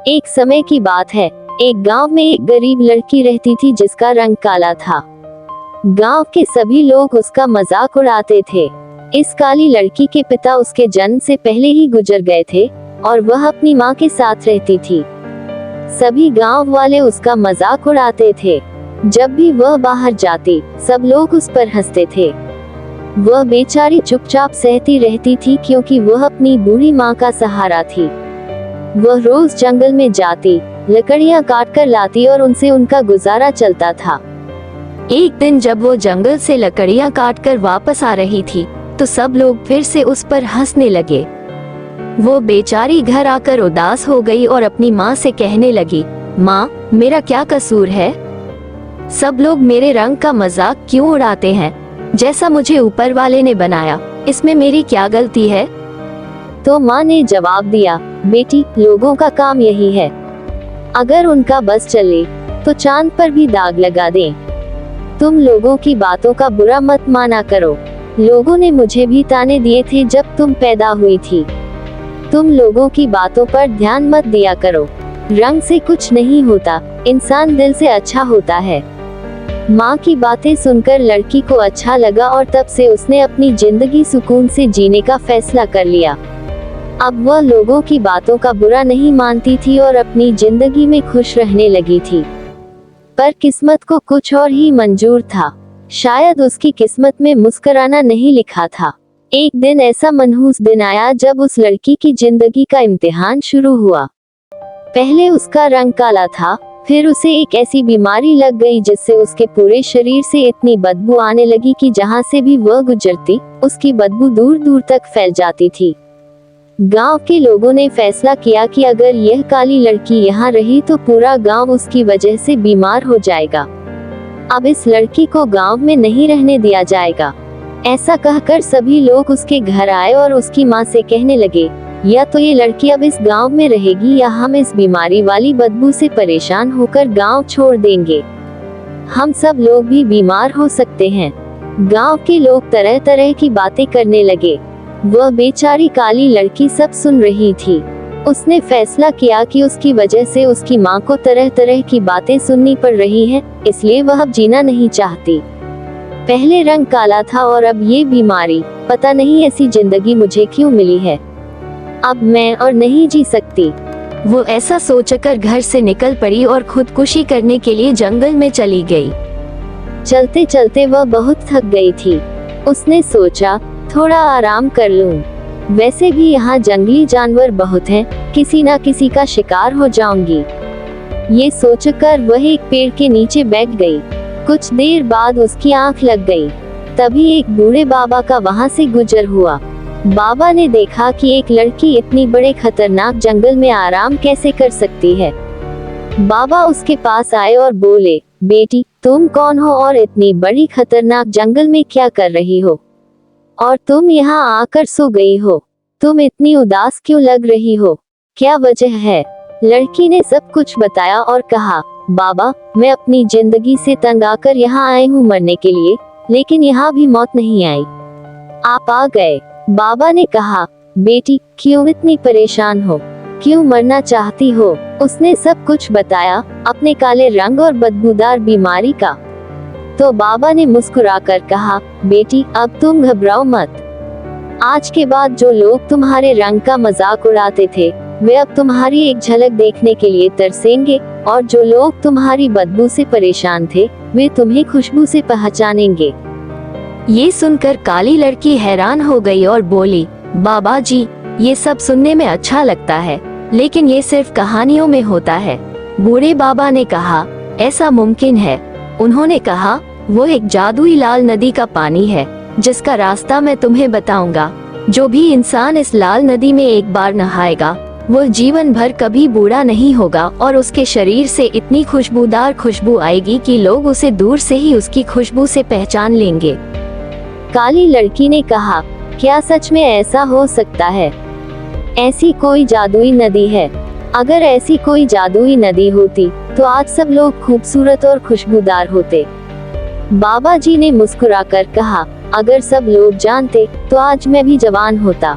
एक समय की बात है, एक गांव में एक गरीब लड़की रहती थी जिसका रंग काला था। गांव के सभी लोग उसका मजाक उड़ाते थे। इस काली लड़की के पिता उसके जन्म से पहले ही गुजर गए थे और वह अपनी माँ के साथ रहती थी। सभी गांव वाले उसका मजाक उड़ाते थे। जब भी वह बाहर जाती, सब लोग उस पर हंसते थे। वह बेचारी चुपचाप सहती रहती थी क्योंकि वह अपनी बूढ़ी माँ का सहारा थी। वह रोज जंगल में जाती, लकड़ियां काट कर लाती और उनसे उनका गुजारा चलता था। एक दिन जब वो जंगल से लकड़ियां काट कर वापस आ रही थी, तो सब लोग फिर से उस पर हंसने लगे। वो बेचारी घर आकर उदास हो गई और अपनी माँ से कहने लगी, माँ, मेरा क्या कसूर है? सब लोग मेरे रंग का मजाक क्यों उड़ाते हैं? जैसा मुझे ऊपर वाले ने बनाया, इसमें मेरी क्या गलती है? तो माँ ने जवाब दिया, बेटी, लोगों का काम यही है। अगर उनका बस चले तो चांद पर भी दाग लगा दें। तुम लोगों की बातों का बुरा मत माना करो। लोगों ने मुझे भी ताने दिए थे जब तुम पैदा हुई थी। तुम लोगों की बातों पर ध्यान मत दिया करो। रंग से कुछ नहीं होता, इंसान दिल से अच्छा होता है। माँ की बातें सुनकर लड़की को अच्छा लगा और तब से उसने अपनी जिंदगी सुकून से जीने का फैसला कर लिया। अब वह लोगों की बातों का बुरा नहीं मानती थी और अपनी जिंदगी में खुश रहने लगी थी। पर किस्मत को कुछ और ही मंजूर था। शायद उसकी किस्मत में मुस्कुराना नहीं लिखा था। एक दिन ऐसा मनहूस दिन आया जब उस लड़की की जिंदगी का इम्तिहान शुरू हुआ। पहले उसका रंग काला था, फिर उसे एक ऐसी बीमारी लग गई जिससे उसके पूरे शरीर से इतनी बदबू आने लगी कि जहां से भी वह गुजरती, उसकी बदबू दूर दूर तक फैल जाती थी। गांव के लोगों ने फैसला किया कि अगर यह काली लड़की यहाँ रही तो पूरा गांव उसकी वजह से बीमार हो जाएगा। अब इस लड़की को गांव में नहीं रहने दिया जाएगा। ऐसा कहकर सभी लोग उसके घर आए और उसकी माँ से कहने लगे, या तो ये लड़की अब इस गांव में रहेगी या हम इस बीमारी वाली बदबू से परेशान होकर गांव छोड़ देंगे। हम सब लोग भी बीमार हो सकते हैं। गांव के लोग तरह तरह की बातें करने लगे। वह बेचारी काली लड़की सब सुन रही थी। उसने फैसला किया कि उसकी वजह से उसकी माँ को तरह तरह की बातें सुननी पड़ रही हैं, इसलिए वह अब जीना नहीं चाहती। पहले रंग काला था और अब ये बीमारी, पता नहीं ऐसी जिंदगी मुझे क्यों मिली है। अब मैं और नहीं जी सकती। वो ऐसा सोचकर घर से निकल पड़ी और खुदकुशी करने के लिए जंगल में चली गई। चलते चलते वह बहुत थक गई थी। उसने सोचा, थोड़ा आराम कर लूं। वैसे भी यहाँ जंगली जानवर बहुत हैं, किसी ना किसी का शिकार हो जाऊंगी। ये सोचकर वह एक पेड़ के नीचे बैठ गई। कुछ देर बाद उसकी आंख लग गई। तभी एक बूढ़े बाबा का वहां से गुजर हुआ। बाबा ने देखा कि एक लड़की इतनी बड़े खतरनाक जंगल में आराम कैसे कर सकती है। बाबा उसके पास आए और बोले, बेटी, तुम कौन हो और इतनी बड़ी खतरनाक जंगल में क्या कर रही हो? और तुम यहाँ आकर सो गई हो? तुम इतनी उदास क्यों लग रही हो? क्या वजह है? लड़की ने सब कुछ बताया और कहा, बाबा, मैं अपनी जिंदगी से तंग आकर यहाँ आई हूँ मरने के लिए, लेकिन यहाँ भी मौत नहीं आई। आप आ गए। बाबा ने कहा, बेटी, क्यों इतनी परेशान हो? क्यों मरना चाहती हो? उसने सब कुछ बताया, अपने काले रंग और बदबूदार बीमारी का। तो बाबा ने मुस्कुराकर कहा, बेटी, अब तुम घबराओ मत। आज के बाद जो लोग तुम्हारे रंग का मजाक उड़ाते थे, वे अब तुम्हारी एक झलक देखने के लिए तरसेंगे, और जो लोग तुम्हारी बदबू से परेशान थे, वे तुम्हें खुशबू से पहचानेंगे। ये सुनकर काली लड़की हैरान हो गई और बोली, बाबा जी, ये सब सुनने में अच्छा लगता है, लेकिन ये सिर्फ कहानियों में होता है। बूढ़े बाबा ने कहा, ऐसा मुमकिन है। उन्होंने कहा, वो एक जादुई लाल नदी का पानी है, जिसका रास्ता मैं तुम्हें बताऊंगा। जो भी इंसान इस लाल नदी में एक बार नहाएगा, वो जीवन भर कभी बूढ़ा नहीं होगा और उसके शरीर से इतनी खुशबूदार खुशबू आएगी कि लोग उसे दूर से ही उसकी खुशबू से पहचान लेंगे। काली लड़की ने कहा, क्या सच में ऐसा हो सकता है? ऐसी कोई जादुई नदी है? अगर ऐसी कोई जादुई नदी होती तो आज सब लोग खूबसूरत और खुशबूदार होते। बाबा जी ने मुस्कुराकर कहा, अगर सब लोग जानते तो आज मैं भी जवान होता।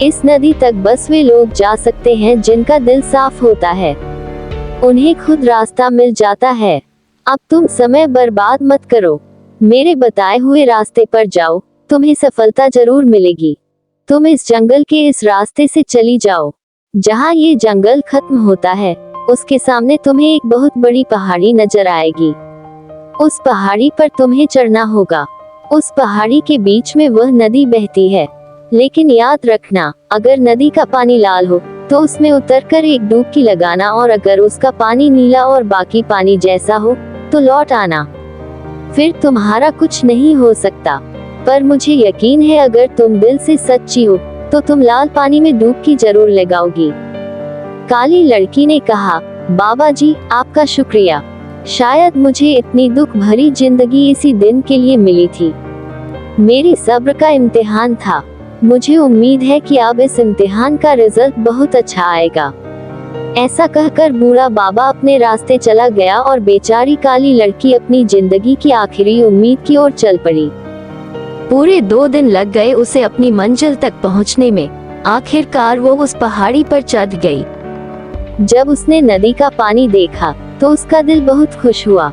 इस नदी तक बस वे लोग जा सकते हैं जिनका दिल साफ होता है, उन्हें खुद रास्ता मिल जाता है। अब तुम समय बर्बाद मत करो, मेरे बताए हुए रास्ते पर जाओ, तुम्हें सफलता जरूर मिलेगी। तुम इस जंगल के इस रास्ते से चली जाओ। जहाँ ये जंगल खत्म होता है, उसके सामने तुम्हें एक बहुत बड़ी पहाड़ी नजर आएगी। उस पहाड़ी पर तुम्हें चढ़ना होगा। उस पहाड़ी के बीच में वह नदी बहती है, लेकिन याद रखना, अगर नदी का पानी लाल हो तो उसमें उतरकर एक डुबकी लगाना, और अगर उसका पानी नीला और बाकी पानी जैसा हो तो लौट आना। फिर तुम्हारा कुछ नहीं हो सकता। पर मुझे यकीन है अगर तुम दिल से सच्ची हो तो तुम लाल पानी में डुबकी जरूर लगाओगी। काली लड़की ने कहा, बाबा जी आपका शुक्रिया। शायद मुझे इतनी दुख भरी जिंदगी इसी दिन के लिए मिली थी। मेरी सब्र का इम्तिहान था। मुझे उम्मीद है कि अब इस इम्तिहान का रिजल्ट बहुत अच्छा आएगा। ऐसा कहकर बूढ़ा बाबा अपने रास्ते चला गया और बेचारी काली लड़की अपनी जिंदगी की आखिरी उम्मीद की ओर चल पड़ी। पूरे 2 दिन लग गए उसे अपनी मंजिल तक पहुंचने में। आखिरकार वो उस पहाड़ी पर चढ़ गई। जब उसने नदी का पानी देखा तो उसका दिल बहुत खुश हुआ।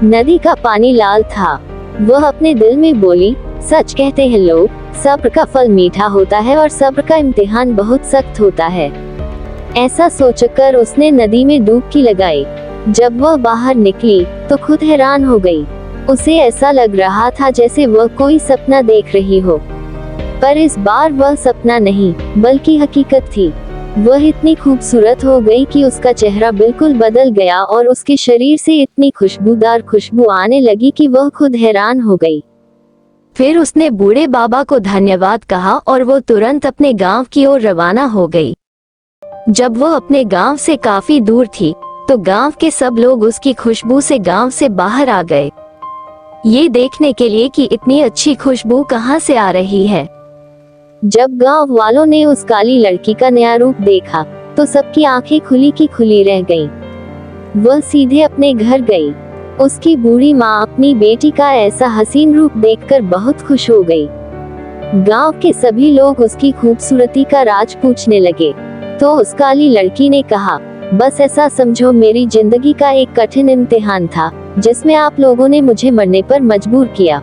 नदी का पानी लाल था। वह अपने दिल में बोली, सच कहते हैं लोग, सब्र का फल मीठा होता है और सब्र का इम्तिहान बहुत सख्त होता है। ऐसा सोचकर उसने नदी में डुबकी लगाई। जब वह बाहर निकली तो खुद हैरान हो गई। उसे ऐसा लग रहा था जैसे वह कोई सपना देख रही हो, पर इस बार वह सपना नहीं बल्कि हकीकत थी। वह इतनी खूबसूरत हो गई कि उसका चेहरा बिल्कुल बदल गया और उसके शरीर से इतनी खुशबूदार खुशबू आने लगी कि वह खुद हैरान हो गई। फिर उसने बूढ़े बाबा को धन्यवाद कहा और वो तुरंत अपने गांव की ओर रवाना हो गई। जब वह अपने गांव से काफी दूर थी तो गांव के सब लोग उसकी खुशबू से गांव से बाहर आ गए, ये देखने के लिए कि इतनी अच्छी खुशबू कहां से आ रही है। जब गांव वालों ने उस काली लड़की का नया रूप देखा तो सबकी आंखें खुली की खुली रह गईं। वह सीधे अपने घर गई। उसकी बूढ़ी माँ अपनी बेटी का ऐसा हसीन रूप देखकर बहुत खुश हो गई। गांव के सभी लोग उसकी खूबसूरती का राज पूछने लगे। तो उस काली लड़की ने कहा, बस ऐसा समझो मेरी जिंदगी का एक कठिन इम्तिहान था जिसमें आप लोगों ने मुझे मरने पर मजबूर किया,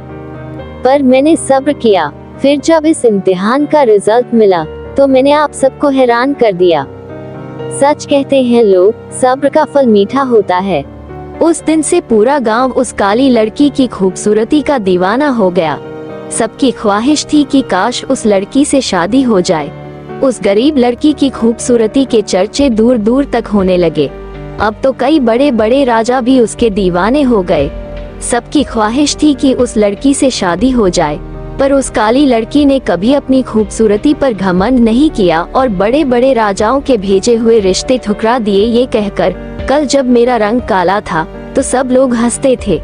पर मैंने सब्र किया। फिर जब इस इम्तिहान का रिजल्ट मिला तो मैंने आप सबको हैरान कर दिया। सच कहते हैं लोग, सब्र का फल मीठा होता है। उस दिन से पूरा गांव उस काली लड़की की खूबसूरती का दीवाना हो गया। सबकी ख्वाहिश थी कि काश उस लड़की से शादी हो जाए। उस गरीब लड़की की खूबसूरती के चर्चे दूर दूर तक होने लगे। अब तो कई बड़े बड़े राजा भी उसके दीवाने हो गए। सबकी ख्वाहिश थी कि उस लड़की से शादी हो जाए, पर उस काली लड़की ने कभी अपनी खूबसूरती पर घमंड नहीं किया और बड़े बड़े राजाओं के भेजे हुए रिश्ते ठुकरा दिए, ये कहकर, कल जब मेरा रंग काला था तो सब लोग हंसते थे,